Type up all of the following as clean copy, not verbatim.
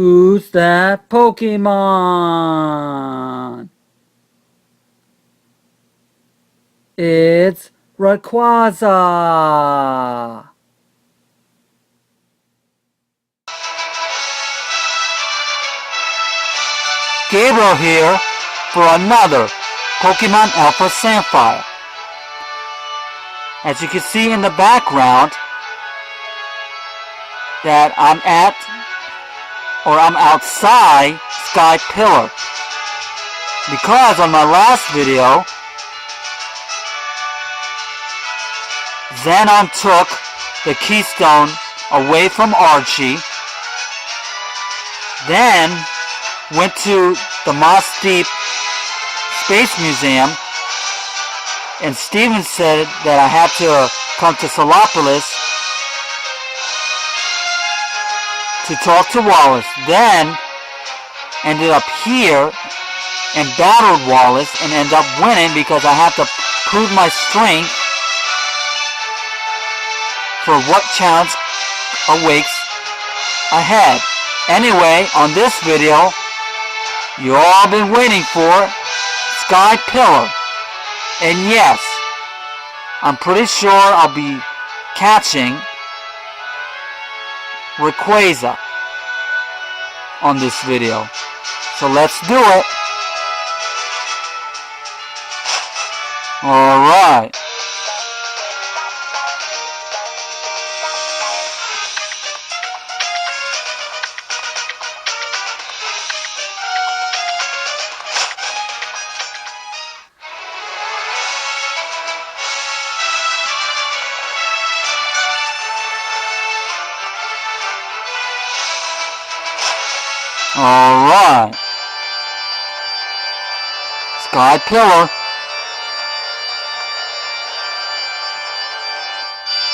Who's that Pokemon? It's Rayquaza. Gabriel here for another Pokemon Alpha Sapphire. As you can see in the background that I'm outside Sky Pillar. Because on my last video, Xenon took the Keystone away from Archie, then went to the Moss Deep Space Museum, and Steven said that I had to come to Solopolis to talk to Wallace. Then ended up here and battled Wallace and ended up winning because I had to prove my strength for what challenge awaits ahead. Anyway, on this video, you all been waiting for Sky Pillar. And yes, I'm pretty sure I'll be catching Rayquaza on this video. So let's do it. Alright. Alright. Sky Pillar.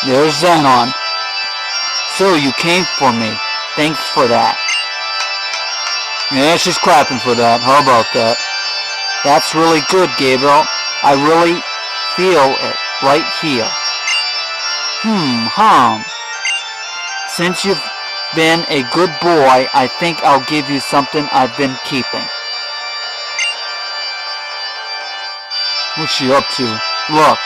There's Xenon. So you came for me. Thanks for that. Yeah, she's clapping for that. How about that? That's really good, Gabriel. I really feel it right here. Since you've been a good boy, I think I'll give you something I've been keeping. What's she up to? Look.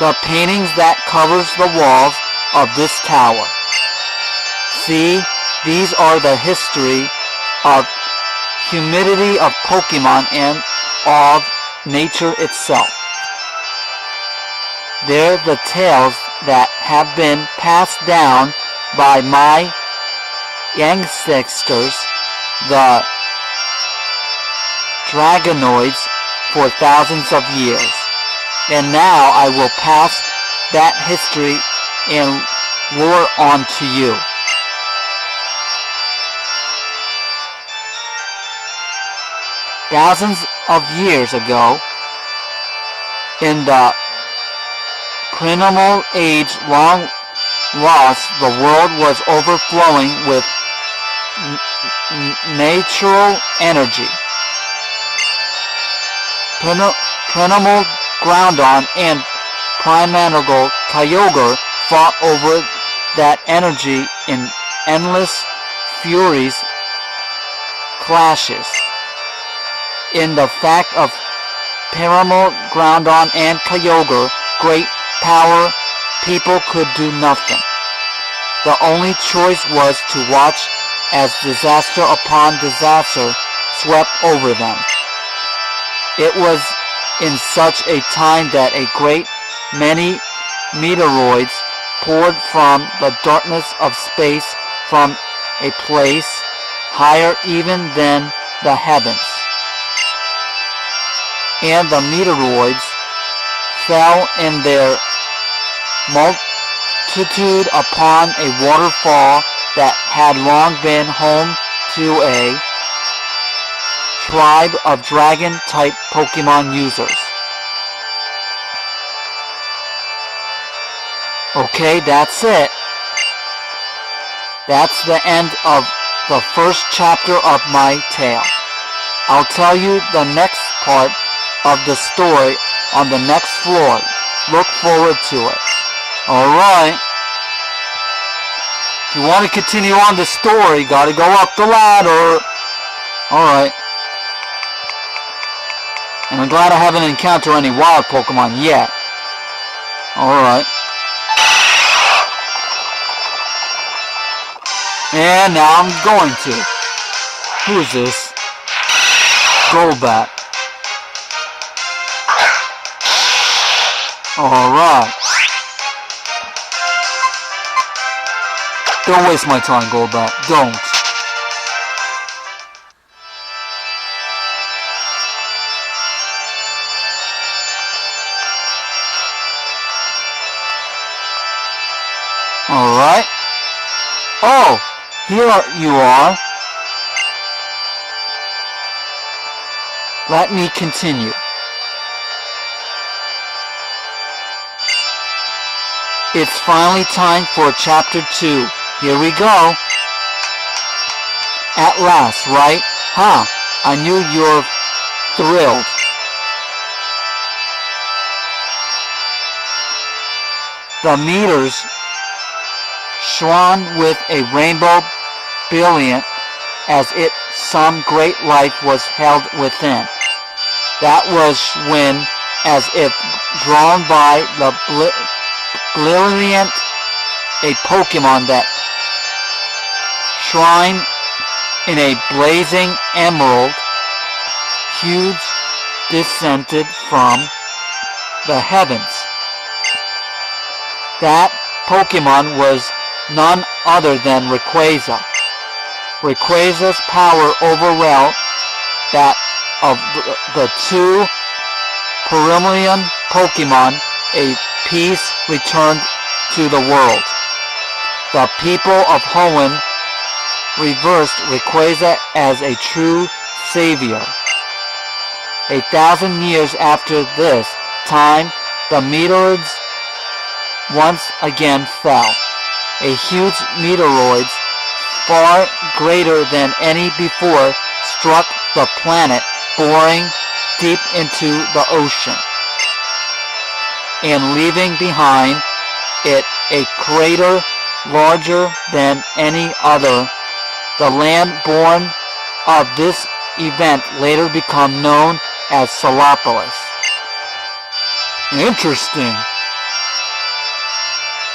The paintings that covers the walls of this tower. See, these are the history of humidity of Pokemon and of nature itself. They're the tales that have been passed down by my ancestors, the Dragonoids, for thousands of years. And now I will pass that history and lore on to you. Thousands of years ago, in the primal age long lost, the world was overflowing with natural energy. Primal Groudon and Primeval Kyogre fought over that energy in endless furious clashes. In the fact of Primeval Groudon and Kyogre, great power, people could do nothing. The only choice was to watch as disaster upon disaster swept over them. It was in such a time that a great many meteoroids poured from the darkness of space from a place higher even than the heavens. And the meteoroids fell in their multitude upon a waterfall that had long been home to a tribe of dragon-type Pokemon users. Okay, that's it. That's the end of the first chapter of my tale. I'll tell you the next part of the story on the next floor. Look forward to it. Alright. If you want to continue on the story, gotta go up the ladder. Alright. And I'm glad I haven't encountered any wild Pokemon yet. Alright. And now I'm going to. Who is this? Golbat. Alright. Don't waste my time, Golbat. Don't. Alright. Oh! Here you are. Let me continue. It's finally time for chapter 2. Here we go. At last, right? Huh, I knew you're thrilled. The meters shone with a rainbow brilliant as if some great life was held within. That was when, as if drawn by the brilliant, a Pokemon that shine in a blazing emerald, huge, descended from the heavens. That Pokemon was none other than Rayquaza. Rayquaza's power overwhelmed that of the two Peruvian Pokemon. A peace returned to the world. The people of Hoenn reversed Rayquaza as a true savior. 1,000 years after this time, the meteors once again fell. A huge meteoroid, far greater than any before, struck the planet, boring deep into the ocean, and leaving behind it a crater larger than any other. The land born of this event later became known as Solopolis. Interesting.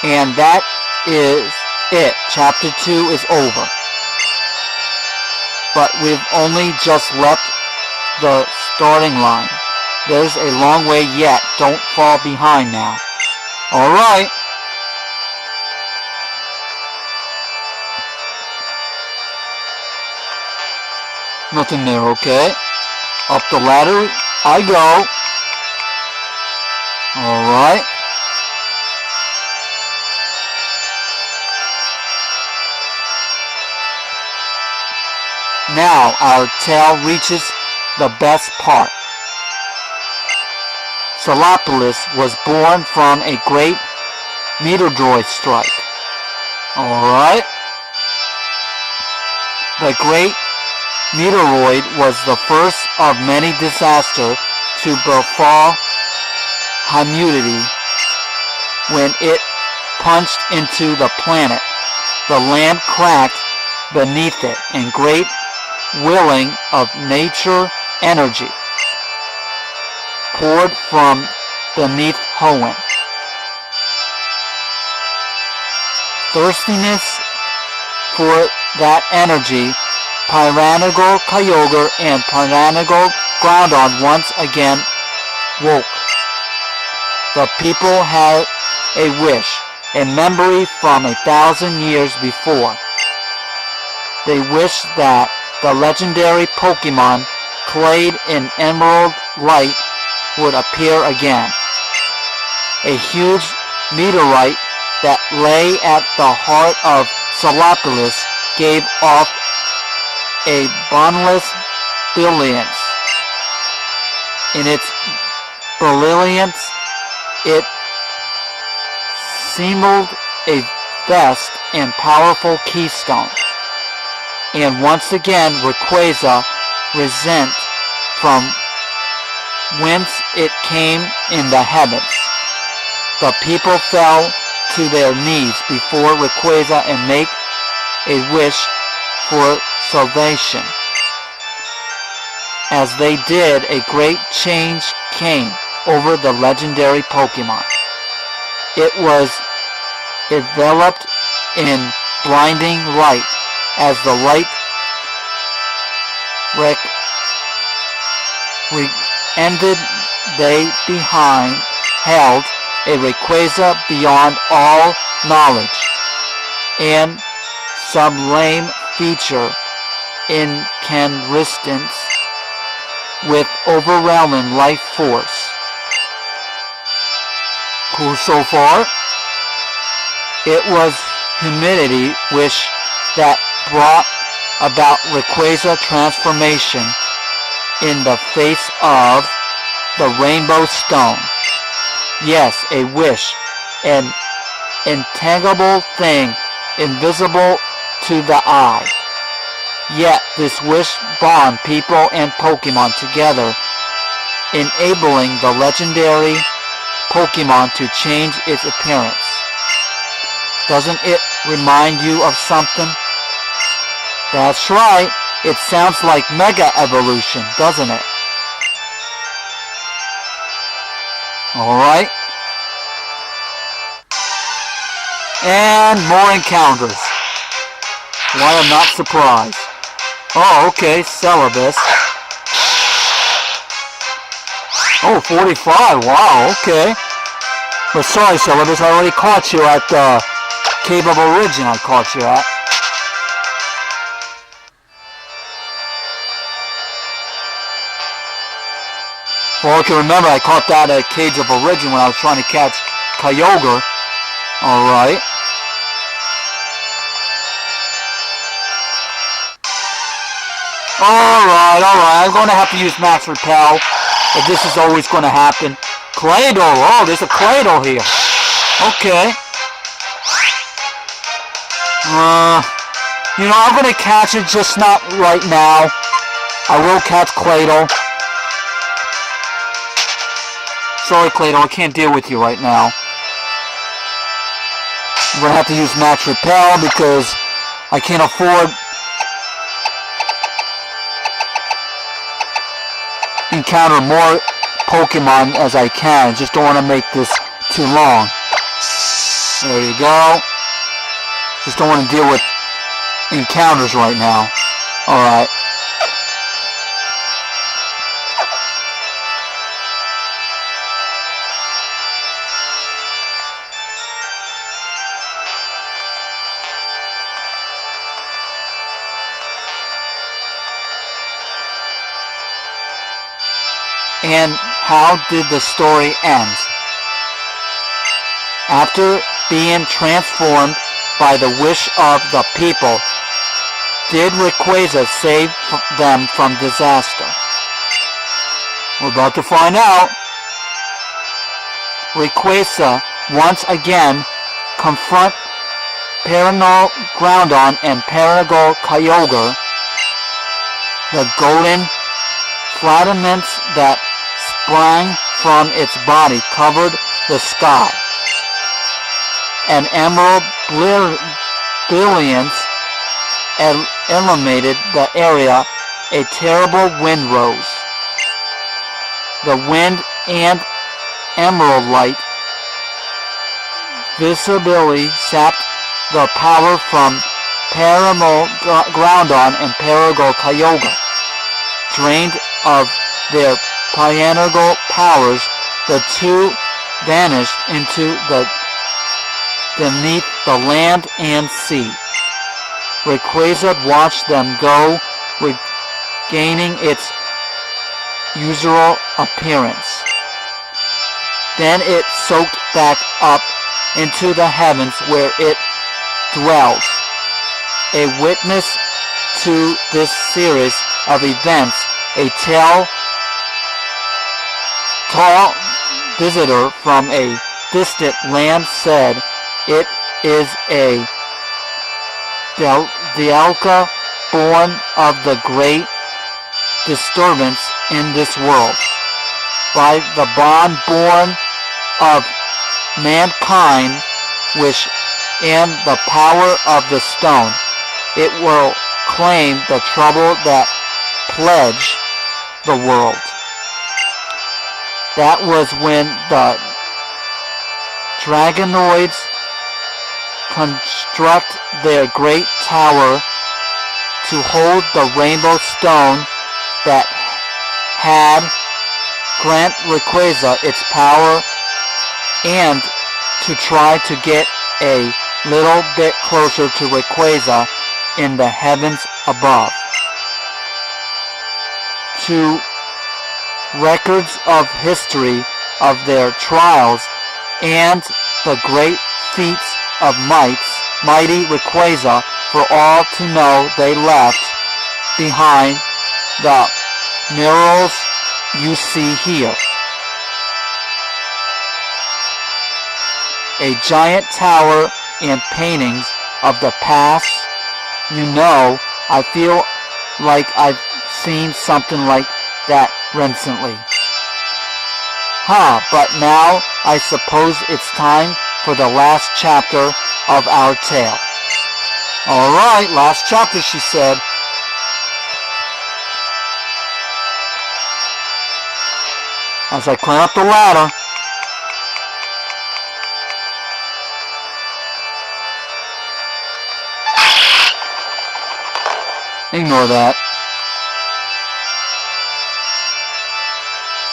And that is it. Chapter 2 is over. But we've only just left the starting line. There's a long way yet. Don't fall behind now. Alright. Nothing there, okay? Up the ladder I go. Alright. Now our tale reaches the best part. Solopolis was born from a great meteoroid strike. Alright. The great meteoroid was the first of many disasters to befall humanity. When it punched into the planet, the land cracked beneath it, and great wheeling of nature energy poured from beneath Hoenn. Thirstiness for that energy, Pyrannigal Kyogre and Pyrannigal Groudon once again woke. The people had a wish, a memory from 1,000 years before. They wished that the legendary Pokemon clad in emerald light would appear again. A huge meteorite that lay at the heart of Solopolis gave off a boundless brilliance. In its brilliance, it seemed a vast and powerful keystone. And once again, Rayquaza resent from whence it came in the heavens. The people fell to their knees before Rayquaza and make a wish for salvation. As they did, a great change came over the legendary Pokemon. It was enveloped in blinding light as the light ended. They behind held a Rayquaza beyond all knowledge, and sublime feature incandescence with overwhelming life force. Cool so far? It was humidity wish that brought about Rayquaza transformation in the face of the Rainbow Stone. Yes, a wish, an intangible thing, invisible to the eye. Yet this wish bond people and Pokemon together, enabling the legendary Pokemon to change its appearance. Doesn't it remind you of something? That's right, it sounds like Mega Evolution, doesn't it? Alright. And more encounters. Why I'm not surprised. Oh, okay, Celebus. Oh, 45, wow, okay. But sorry, Celebus, I already caught you at the Cave of Origin I caught you at. Well, I can remember I caught that at Cave of Origin when I was trying to catch Kyogre. Alright. Alright. I'm going to have to use Max Repel. But this is always going to happen. Claydol. Oh, there's a Claydol here. Okay. You know, I'm going to catch it, just not right now. I will catch Claydol. Sorry, Claydol, I can't deal with you right now. I'm going to have to use Max Repel because I can't afford encounter more Pokemon as I can. Just don't want to make this too long. There you go. Just don't want to deal with encounters right now. Alright. And how did the story end? After being transformed by the wish of the people, did Rayquaza save them from disaster? We're about to find out. Rayquaza once again confront Perennial Groudon and Perennial Kyogre. The golden filaments that sprang from its body covered the sky. An emerald brilliance illuminated the area. A terrible wind rose. The wind and emerald light visibly sapped the power from Perennial Groudon and Perennial Kyogre. Drained of their pineal powers, the two vanished into beneath the land and sea. Rayquaza watched them go, regaining its usual appearance. Then it soaked back up into the heavens where it dwells. A witness to this series of events, a tall visitor from a distant land said, "It is a Dialga born of the great disturbance in this world, by the bond born of mankind, which and the power of the stone. it will claim the trouble that pledged the world. That was when the Dragonoids construct their great tower to hold the rainbow stone that had grant Rayquaza its power and to try to get a little bit closer to Rayquaza in the heavens above. To records of history of their trials and the great feats of mighty Rayquaza for all to know, they left behind the murals you see here. A giant tower and paintings of the past. You know, I feel like I've seen something like that recently. But now I suppose it's time for the last chapter of our tale. Alright, last chapter, she said. As I climb up the ladder. Ignore that.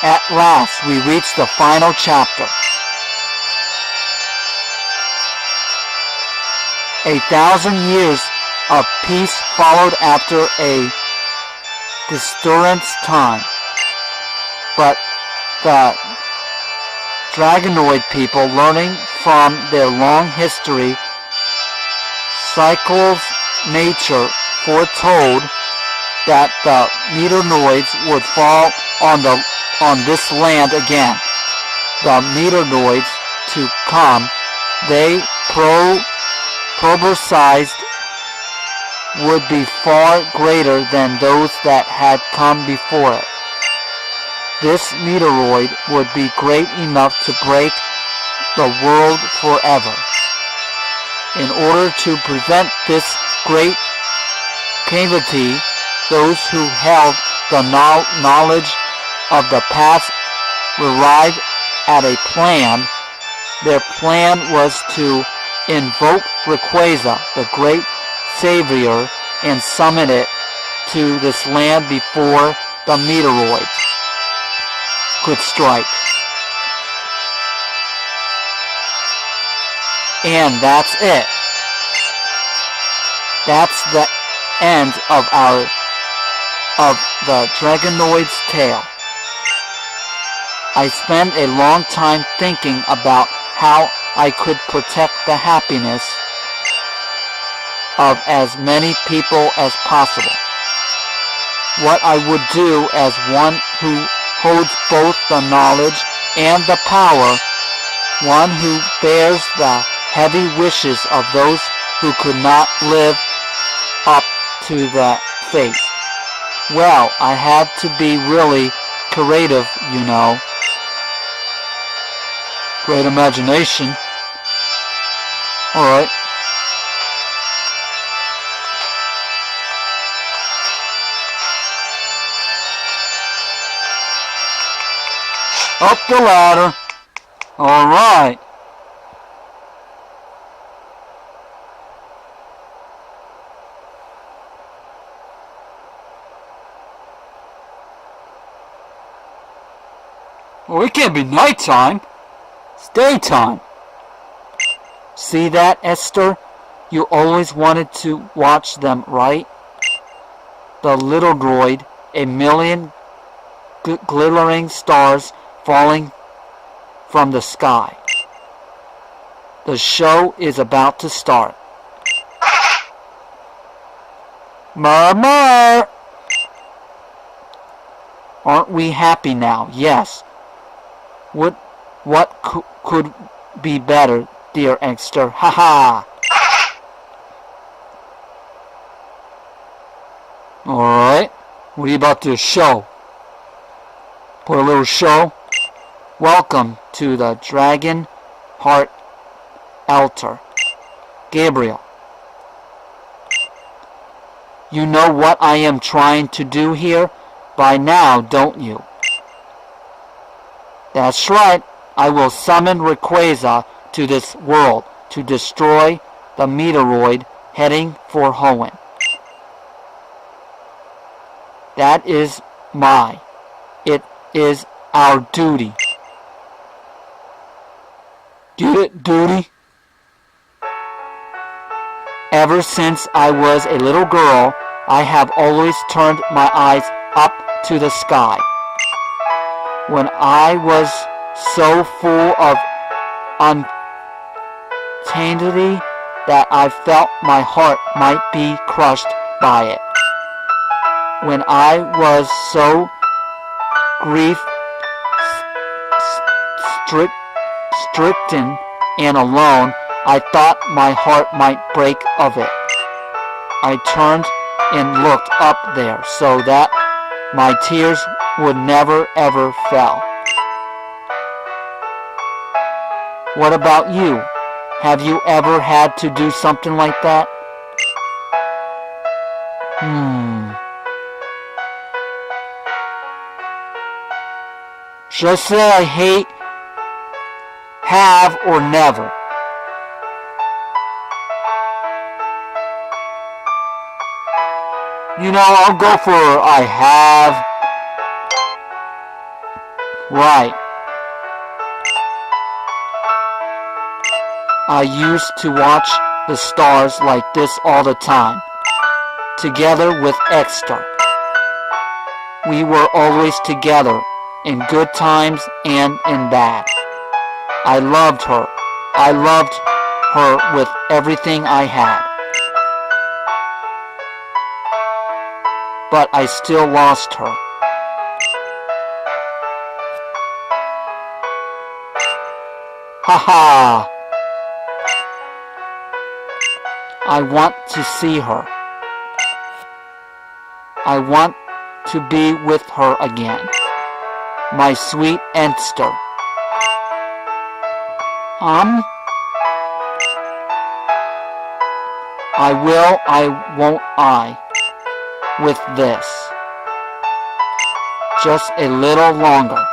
At last, we reach the final chapter. 1,000 years of peace followed after a disturbance time. But the Dragonoid people, learning from their long history, cycles nature foretold that the Meteoroids would fall on this land again. The Meteoroids to come, they prophesied would be far greater than those that had come before it. This meteoroid would be great enough to break the world forever. In order to prevent this great calamity, those who held the knowledge of the past arrived at a plan. Their plan was to invoke Rayquaza, the great savior, and summon it to this land before the meteoroids could strike. And that's it. That's the end of the Dragonoid's tale. I spent a long time thinking about how I could protect the happiness of as many people as possible. What I would do as one who holds both the knowledge and the power, one who bears the heavy wishes of those who could not live up to that fate. Well, I had to be really creative, you know. Great imagination. Alright. Up the ladder. Alright. Well, it can't be nighttime. It's daytime. See that, Esther? You always wanted to watch them, right? The little droid, a million glittering stars falling from the sky. The show is about to start. Murmur! Aren't we happy now? Yes. What could be better, dear Esther? Ha ha! Alright. What are you about to show? Put a little show? Welcome to the Dragon Heart altar. Gabriel. You know what I am trying to do here by now, don't you? That's right. I will summon Rayquaza to this world to destroy the meteoroid heading for Hoenn. That is it is our duty. Get it, duty? Ever since I was a little girl, I have always turned my eyes up to the sky. When I was so full of uncertainty that I felt my heart might be crushed by it. When I was so grief-stricken and alone, I thought my heart might break of it. I turned and looked up there so that my tears would never ever fall. What about you? Have you ever had to do something like that? Should I say I hate, have, or never? You know, I'll go for I have. Right. I used to watch the stars like this all the time, together with Esther. We were always together, in good times and in bad. I loved her. I loved her with everything I had. But I still lost her. Ha ha! I want to see her. I want to be with her again. My sweet Esther. I will, I won't I, with this. Just a little longer.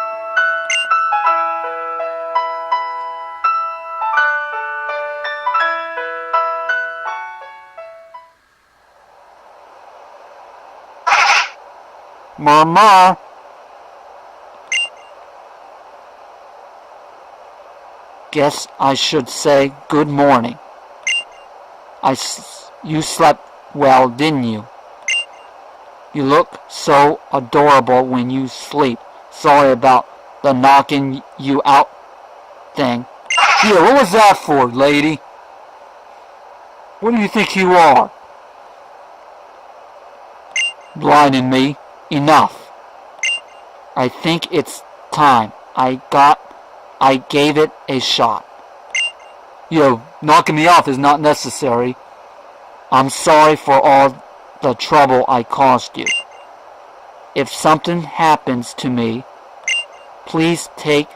Mama. Guess I should say good morning. You slept well, didn't you? You look so adorable when you sleep. Sorry about the knocking you out thing. Yeah, what was that for, lady? What do you think you are? Blinding me. Enough. I think it's time. I gave it a shot. Yo, knocking me off is not necessary. I'm sorry for all the trouble I caused you. If something happens to me, please take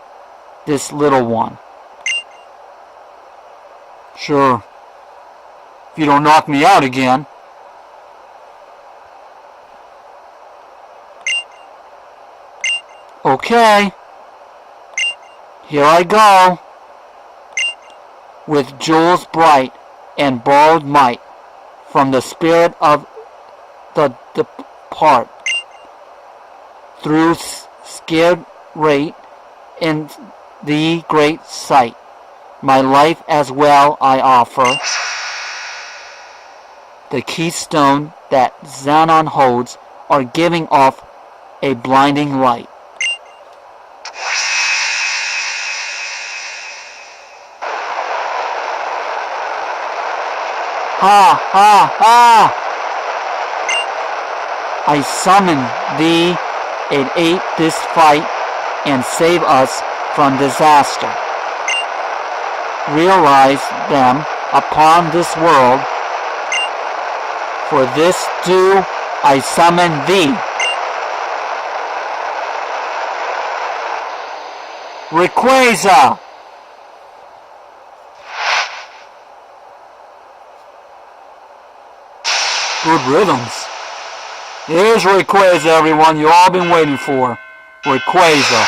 this little one. Sure. If you don't knock me out again. Okay. Here I go. With jewels bright and borrowed might from the spirit of the depart. Through scared rate in the great sight. My life as well I offer. The keystone that Xenon holds are giving off a blinding light. Ha, ha, ha! I summon thee and aid this fight and save us from disaster. Realize them upon this world. For this do I summon thee. Rayquaza! Good rhythms. Here's Rayquaza, everyone. You all been waiting for. Rayquaza.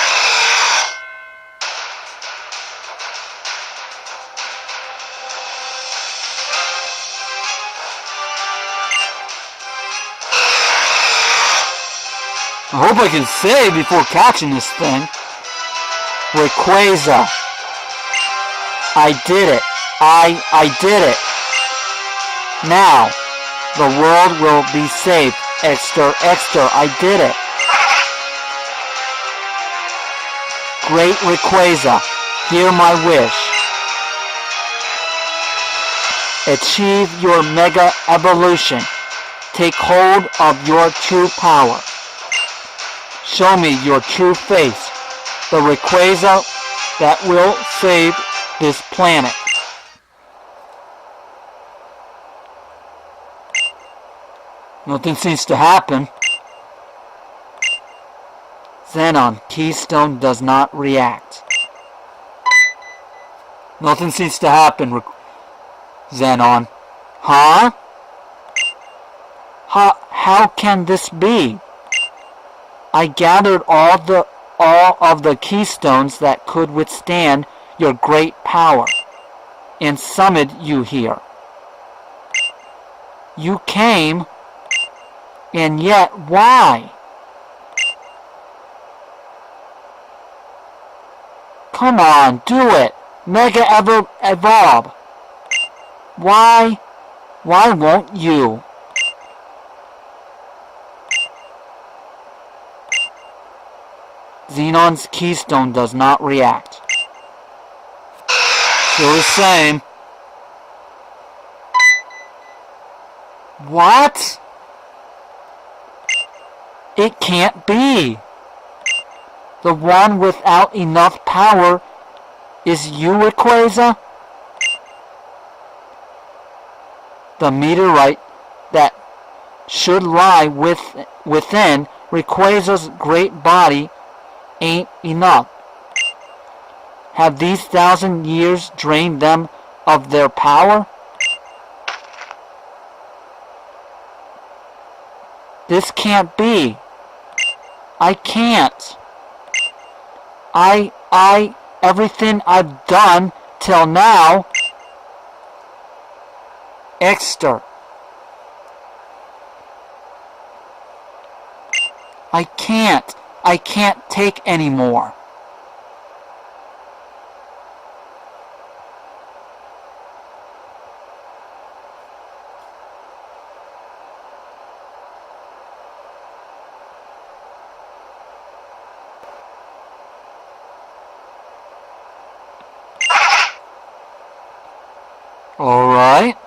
I hope I can save before catching this thing. Rayquaza. I did it. I did it. Now, the world will be saved. Exter, I did it. Great Rayquaza, hear my wish. Achieve your mega evolution. Take hold of your true power. Show me your true face, the Rayquaza that will save this planet. Nothing seems to happen. Xenon, Keystone does not react. Nothing seems to happen, Xenon. Huh? How can this be? I gathered all of the keystones that could withstand your great power and summoned you here. You came, and yet why? Come on, do it. Mega evolve. Why won't you? Xenon's keystone does not react. Still the same. What? It can't be. The one without enough power is you, Rayquaza? The meteorite that should lie within Rayquaza's great body ain't enough. Have these 1,000 years drained them of their power? This can't be. I can't. Everything I've done till now. Exter. I can't take any more. Alright.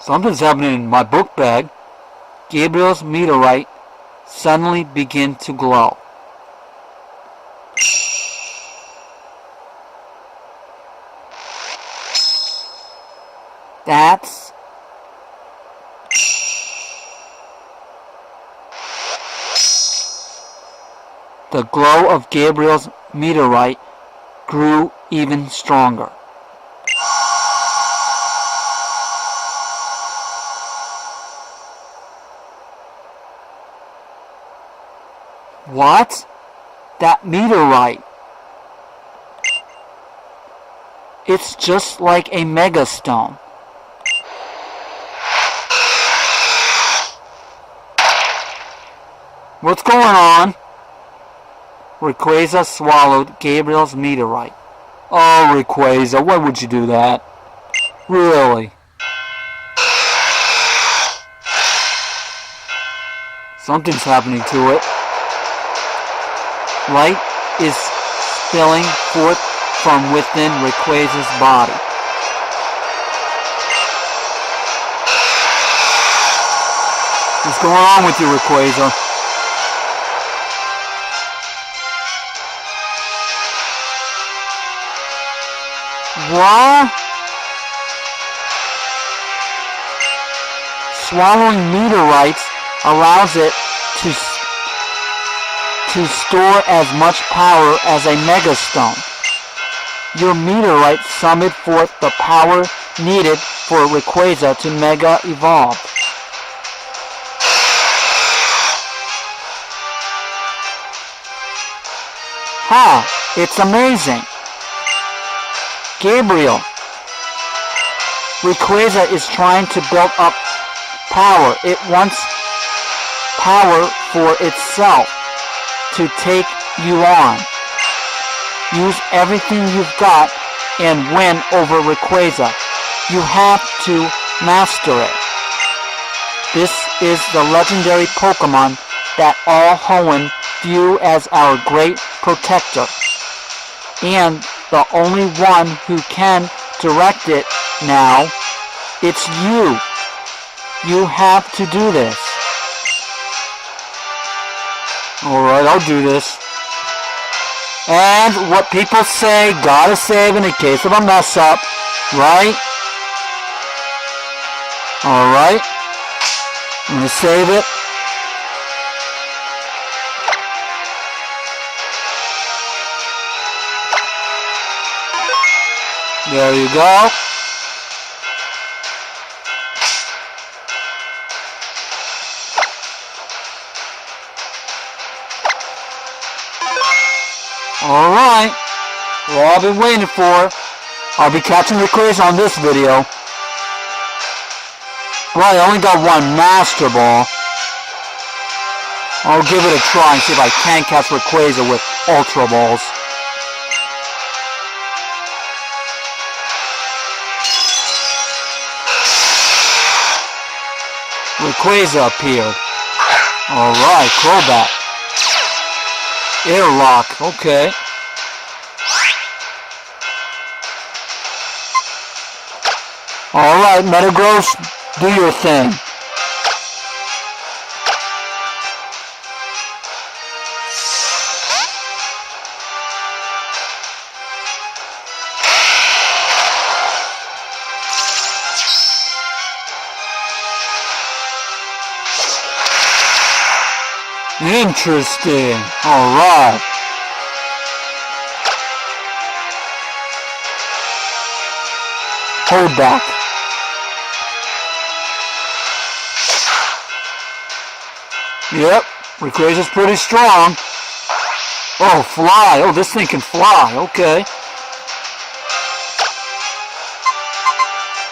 Something's happening in my book bag. Gabriel's meteorite suddenly began to glow. That's... The glow of Gabriel's meteorite grew even stronger. What? That meteorite. It's just like a megastone. What's going on? Rayquaza swallowed Gabriel's meteorite. Oh, Rayquaza, why would you do that? Really? Something's happening to it. Light is spilling forth from within Rayquaza's body. What's going on with you, Rayquaza? What? Swallowing meteorites allows it to store as much power as a megastone. Your meteorite summoned forth the power needed for Rayquaza to Mega Evolve. Ha! It's amazing! Gabriel, Rayquaza is trying to build up power. It wants power for itself to take you on. Use everything you've got and win over Rayquaza. You have to master it. This is the legendary Pokemon that all Hoenn view as our great protector. And the only one who can direct it now, it's you. You have to do this. Alright, I'll do this. And what people say, gotta save in the case of a mess up, right? Alright. I'm gonna save it. There you go. Alright. Well, I've been waiting for. I'll be catching Rayquaza on this video. Well, I only got one Master Ball. I'll give it a try and see if I can catch Rayquaza with Ultra Balls. Rayquaza appeared. Alright, Crobat. Airlock, okay. Alright, Metagross, do your thing. Interesting. Alright. Hold back. Yep, Rayquaza's pretty strong. Oh, fly. Oh, this thing can fly. Okay.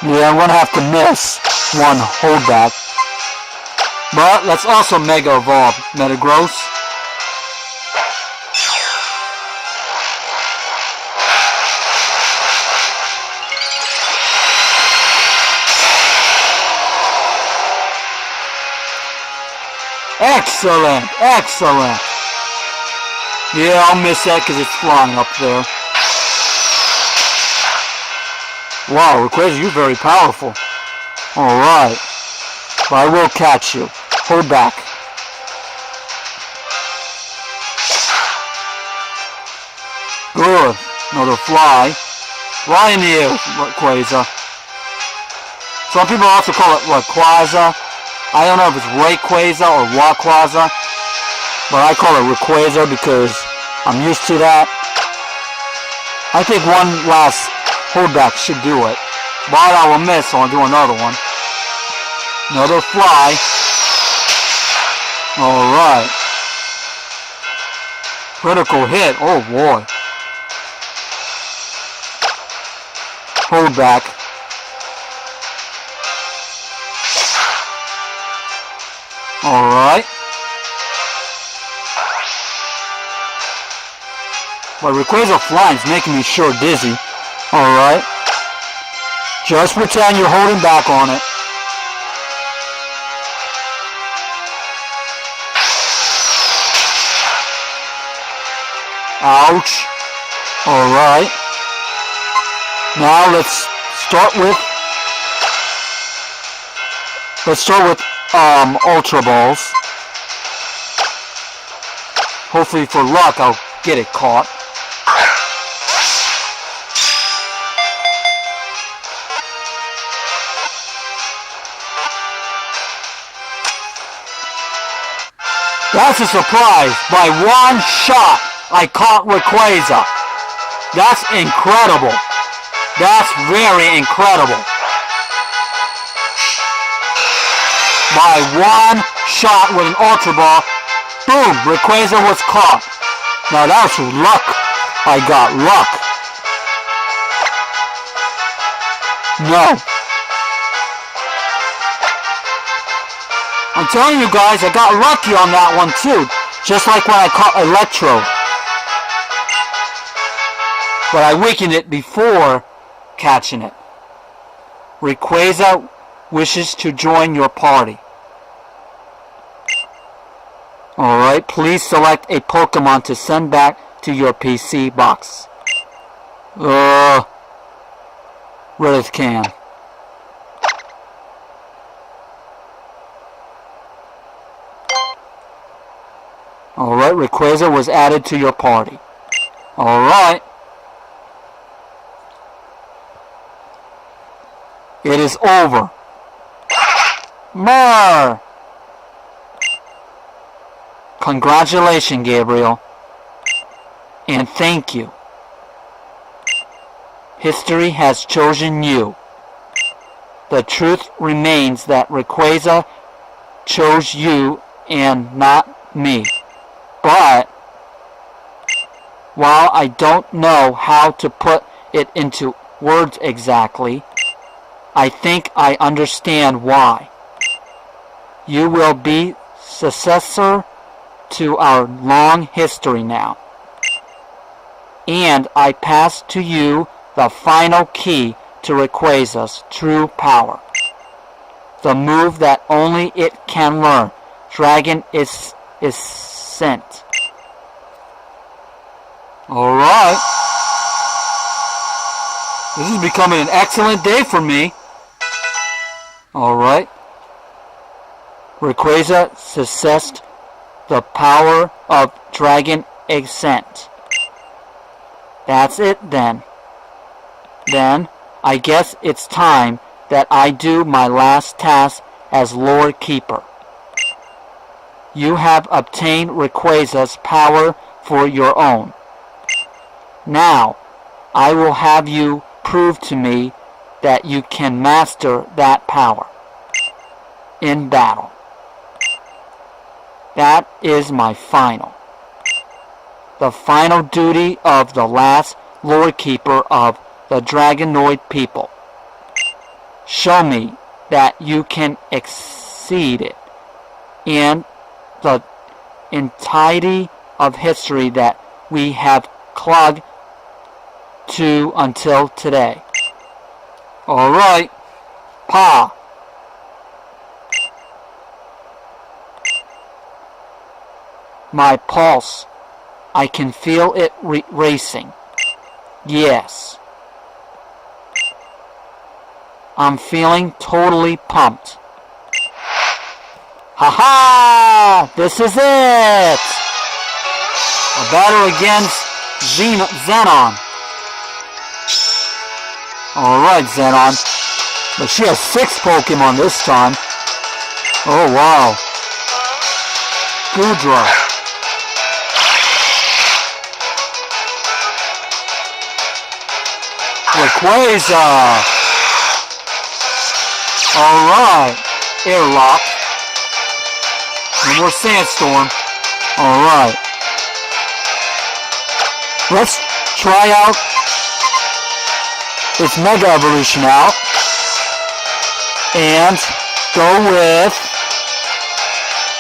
Yeah, I'm gonna have to miss one hold back. But let's also Mega Evolve Metagross. Excellent! Excellent! Yeah, I'll miss that because it's flying up there. Wow, Rayquaza, you're very powerful. Alright. But I will catch you. Hold back. Good. Another fly. Fly in the air, Rayquaza. Some people also call it Rayquaza. I don't know if it's Rayquaza or Rayquaza, but I call it Rayquaza because I'm used to that. I think one last holdback should do it, but I will miss, so I'll do another one. Another fly. Alright. Critical hit. Oh boy. Hold back. Alright. But Rayquaza flying is making me sure dizzy. Alright. Just pretend you're holding back on it. Ouch. Alright. Now let's start with Ultra Balls. Hopefully for luck I'll get it caught. That's a surprise. By one shot I caught Rayquaza. That's incredible. That's very incredible. by one shot with an Ultra Ball. Boom! Rayquaza was caught. Now that was luck. I got luck. No. I'm telling you guys, I got lucky on that one too. Just like when I caught Electro. But I weakened it before catching it. Rayquaza wishes to join your party. Alright, please select a Pokemon to send back to your PC box. Rid can. Alright, Rayquaza was added to your party. Alright. It is over. More! Congratulations, Gabriel. And thank you. History has chosen you. The truth remains that Rayquaza chose you and not me. But, while I don't know how to put it into words exactly, I think I understand why. You will be successor to our long history now. And I pass to you the final key to Rayquaza's true power. The move that only it can learn. Dragon is sent. Alright. This is becoming an excellent day for me. Alright. Rayquaza possessed the power of Dragon Ascent. That's it then. Then, I guess it's time that I do my last task as Lord Keeper. You have obtained Rayquaza's power for your own. Now, I will have you prove to me that you can master that power in battle. That is my the final duty of the last Lord Keeper of the Dragonoid people. Show me that you can exceed it in the entirety of history that we have clung to until today. Alright, Pa. My pulse, I can feel it racing. Yes. I'm feeling totally pumped. Ha-ha! This is it! A battle against Zenon. Alright, Zenon. But she has 6 Pokemon this time. Oh, wow. Goodra. Rayquaza. Alright. Airlock. No more Sandstorm. Alright. Let's try out its Mega Evolution out. And go with...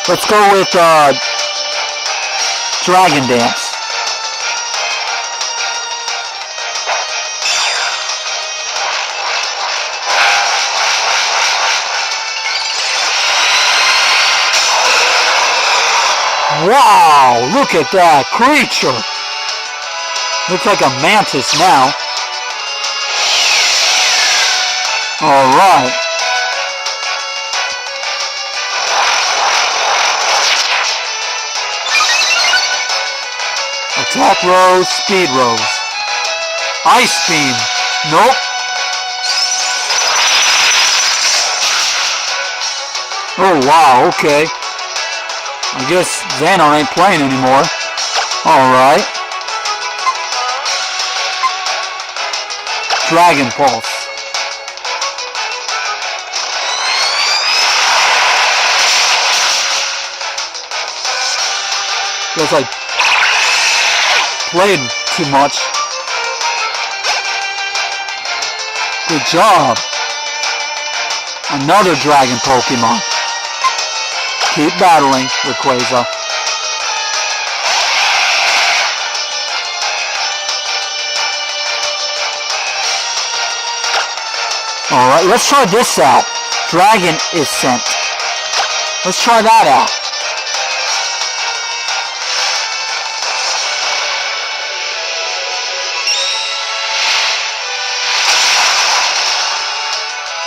Let's go with Dragon Dance. Wow, look at that creature. Looks like a mantis now. Alright. Attack Rose, Speed Rose. Ice Beam. Nope. Oh wow, okay. I guess Xanon ain't playing anymore. Alright. Dragon Pulse. Guess I played too much. Good job. Another dragon Pokemon. Keep battling, Rayquaza. Alright, let's try this out. Dragon is sent. Let's try that out.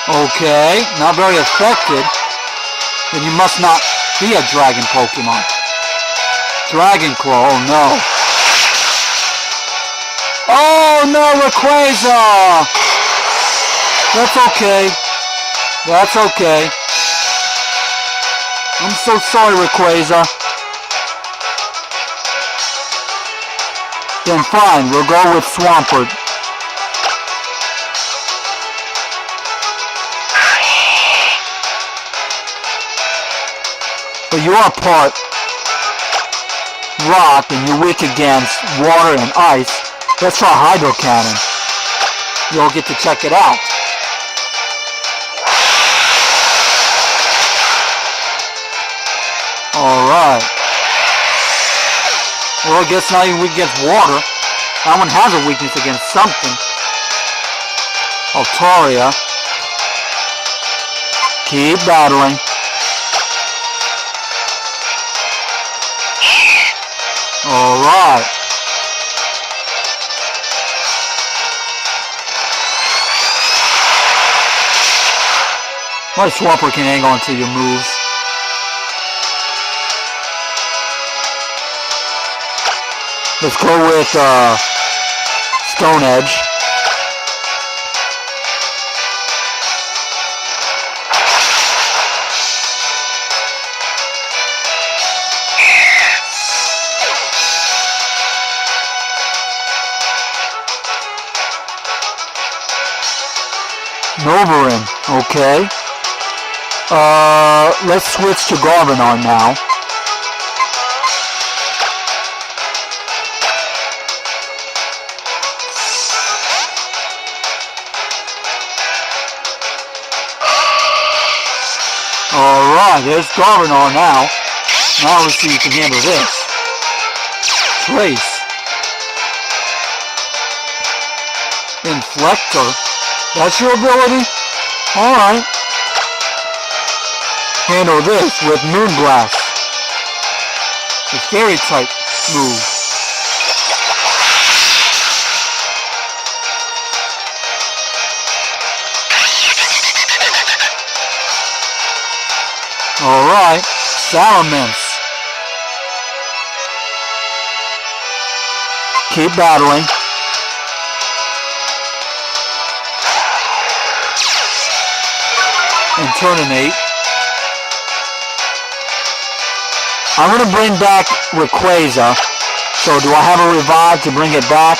Okay, not very effective. Then you must not be a dragon Pokemon. Dragon Claw, oh no. Oh no, Rayquaza! That's okay. That's okay. I'm so sorry, Rayquaza. Then fine, we'll go with Swampert. But you are part rock and you're weak against water and ice. Let's try Hydro Cannon. You'll get to check it out. Alright. Well, I guess now you're weak against water. That one has a weakness against something. Altaria. Keep battling. Alright. My Swampert can hang on to your moves. Let's go with Stone Edge. Novarin, okay. Let's switch to Gardevoir now. Alright, there's Gardevoir now. Now let's see if you can handle this. Trace. Inflector. That's your ability? Alright. Handle this with Moonblast. The fairy type move. Alright, Salamence. Keep battling. Internate. I'm going to bring back Rayquaza. So do I have a revive to bring it back?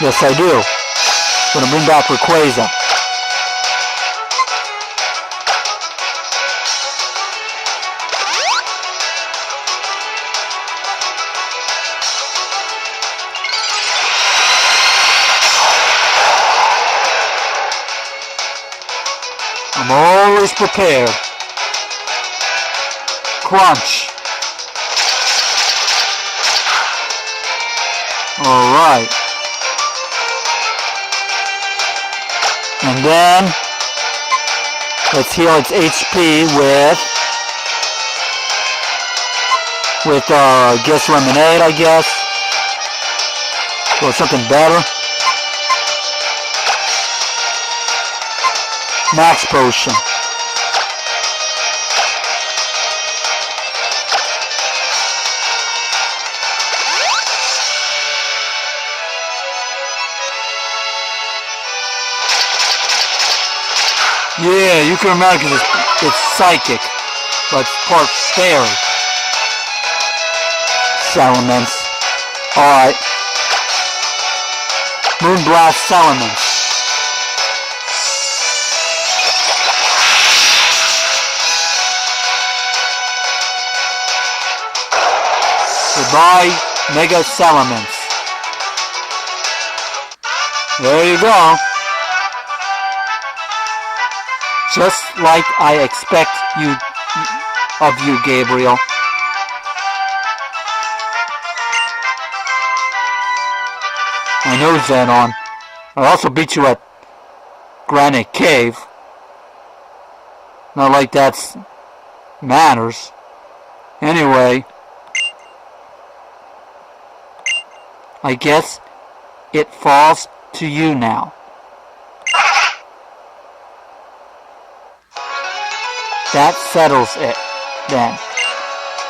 Yes, I do. I'm going to bring back Rayquaza. I'm always prepared. Crunch. Alright. And then let's heal its HP with guess Lemonade, I guess. Or something better. Max Potion. Yeah, you can imagine it's psychic, but it's part fairy. Salamence. Alright. Moonblast Salamence. Goodbye, Mega Salamence. There you go. Just like I expect of you, Gabriel. I know Zenon. I also beat you at Granite Cave. Not like that's matters. Anyway, I guess it falls to you now. That settles it, then.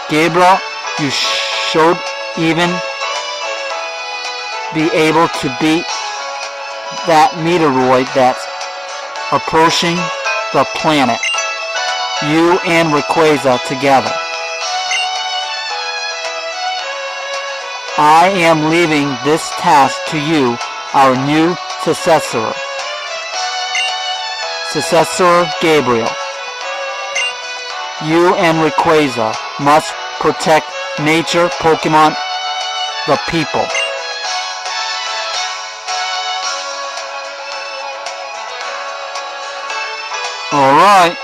Gabriel, you should even be able to beat that meteoroid that's approaching the planet. You and Rayquaza together. I am leaving this task to you, our new successor. Successor Gabriel. You and Rayquaza must protect nature, Pokemon, the people. Alright.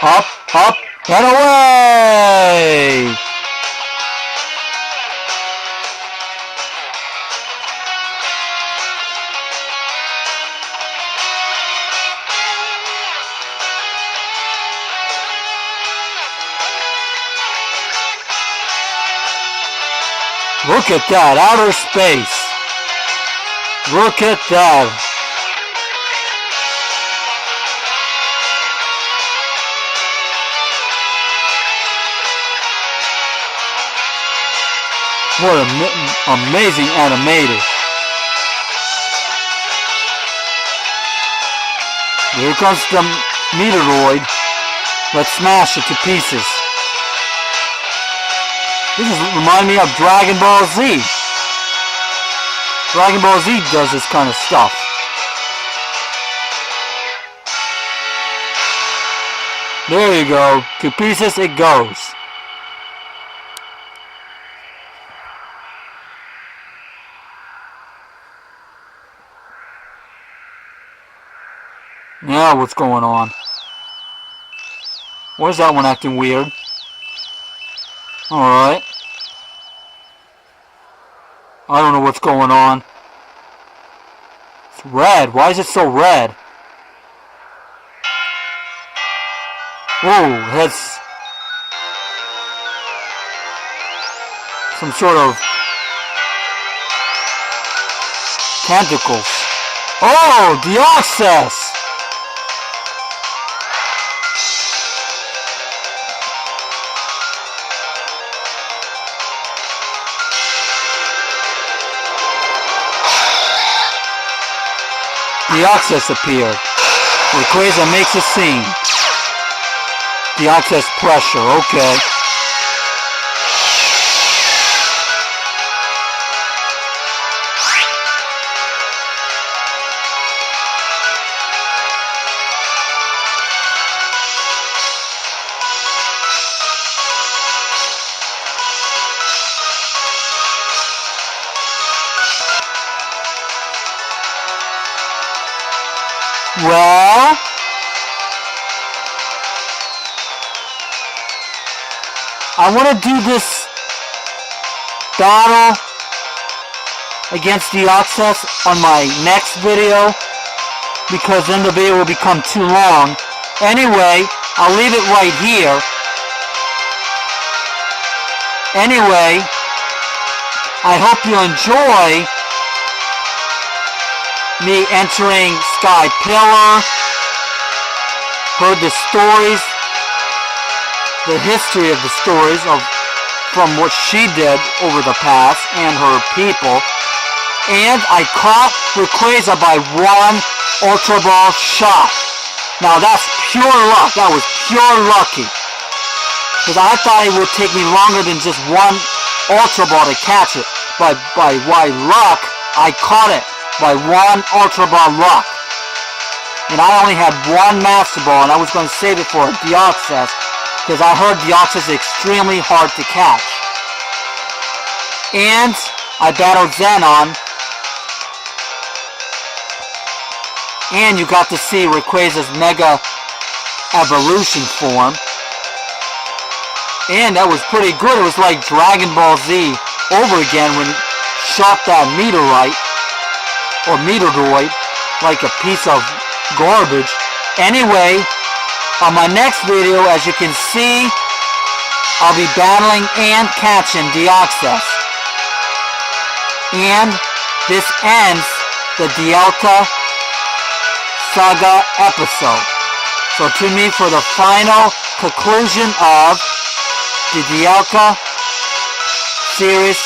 Up, up, and away! Look at that, outer space. Look at that. What amazing animator. Here comes the meteoroid. Let's smash it to pieces. This reminds me of Dragon Ball Z. Dragon Ball Z does this kind of stuff. There you go. To pieces it goes. Now what's going on? Why is that one acting weird? Alright. I don't know what's going on. It's red. Why is it so red? Whoa, that's some sort of tentacles. Oh, the access! The access appeared. Rayquaza makes a scene. The access pressure, okay. Well, I want to do this battle against the access on my next video because then the video will become too long. Anyway, I'll leave it right here. Anyway, I hope you enjoy me entering Sky Pillar, heard the stories, the history of the stories from what she did over the past and her people, and I caught Rayquaza by one Ultra Ball shot. Now that's pure luck. That was pure lucky. because I thought it would take me longer than just one Ultra Ball to catch it. But by luck, I caught it by one Ultra Ball luck. And I only had one Master Ball, and I was going to save it for Deoxys, because I heard Deoxys is extremely hard to catch. And I battled Xenon, and you got to see Rayquaza's Mega Evolution form. And that was pretty good. It was like Dragon Ball Z over again when it shot that meteorite, or Meteoroid, like a piece of garbage. Anyway, on my next video, as you can see, I'll be battling and catching Deoxys. And this ends the Dialga Saga episode. So tune me for the final conclusion of the Dialga series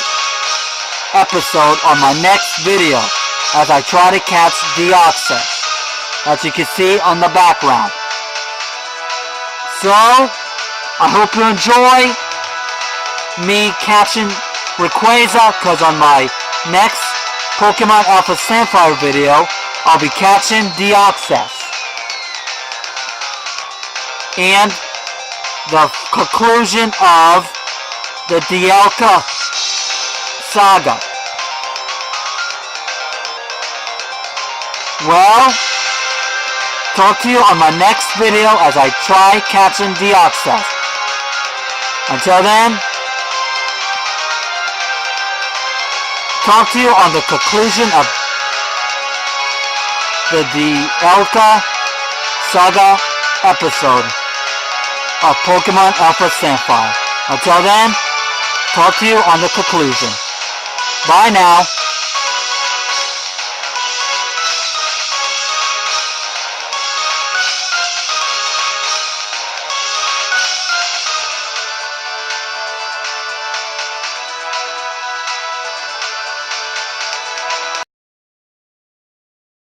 episode on my next video as I try to catch Deoxys, as you can see on the background. So, I hope you enjoy me catching Rayquaza, because on my next Pokemon Alpha Sapphire video, I'll be catching Deoxys. And the conclusion of the Dialga Saga. Well, talk to you on my next video as I try catching Deoxys. Until then, talk to you on the conclusion of the Dialga Saga episode of Pokemon Alpha Sapphire. Until then, talk to you on the conclusion. Bye now.